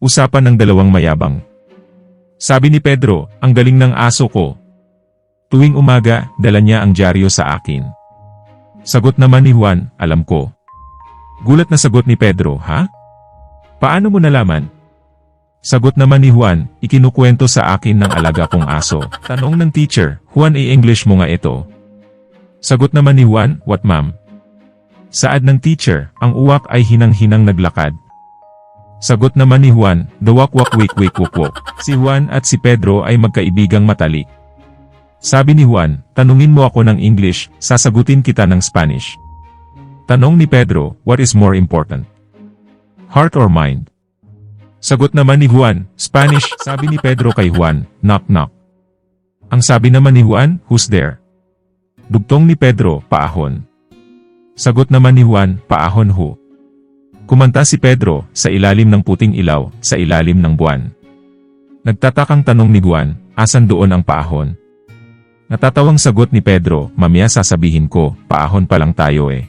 Usapan ng dalawang mayabang. Sabi ni Pedro, ang galing ng aso ko. Tuwing umaga, dala niya ang dyaryo sa akin. Sagot naman ni Juan, alam ko. Gulat na sagot ni Pedro, ha? Paano mo nalaman? Sagot naman ni Juan, ikinukwento sa akin ng alaga kong aso. Tanong ng teacher, Juan, i-English mo nga ito. Sagot naman ni Juan, what ma'am? Saad ng teacher, ang uwak ay hinang-hinang naglakad. Sagot naman ni Juan, the wak-wak-wik-wik-wuk-wuk. Si Juan at si Pedro ay magkaibigang matalik. Sabi ni Juan, tanungin mo ako ng English, sasagutin kita ng Spanish. Tanong ni Pedro, what is more important? Heart or mind? Sagot naman ni Juan, Spanish. Sabi ni Pedro kay Juan, knock knock. Ang sabi naman ni Juan, who's there? Dugtong ni Pedro, paahon. Sagot naman ni Juan, paahon who? Kumanta si Pedro, sa ilalim ng puting ilaw, sa ilalim ng buwan. Nagtatakang tanong ni Juan, asan doon ang paahon? Natatawang sagot ni Pedro, mamaya sasabihin ko, paahon pa lang tayo eh.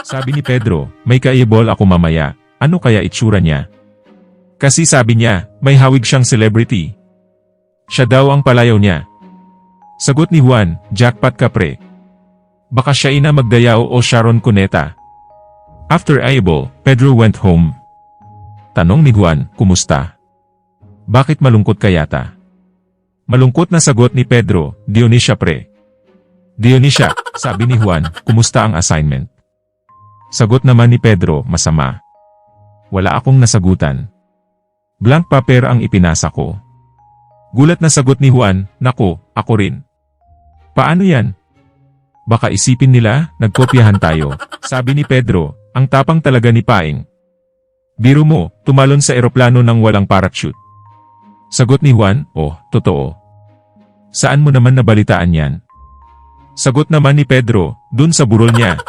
Sabi ni Pedro, may kaibol ako mamaya, ano kaya itsura niya? Kasi sabi niya, may hawig siyang celebrity. Siya daw ang palayaw niya. Sagot ni Juan, jackpot ka pre. Baka siya Ina Magdayao o Sharon Cuneta. After Aibol, Pedro went home. Tanong ni Juan, kumusta? Bakit malungkot ka yata? Malungkot na sagot ni Pedro, Dionisia pre. Dionisia, sabi ni Juan, kumusta ang assignment? Sagot naman ni Pedro, masama. Wala akong nasagutan. Blank paper ang ipinasa ko. Gulat na sagot ni Juan, nako, ako rin. Paano yan? Baka isipin nila, nagkopyahan tayo. Sabi ni Pedro, ang tapang talaga ni Paing. Biro mo, tumalon sa eroplano ng walang parachute. Sagot ni Juan, oh, totoo. Saan mo naman nabalitaan yan? Sagot naman ni Pedro, dun sa burol niya.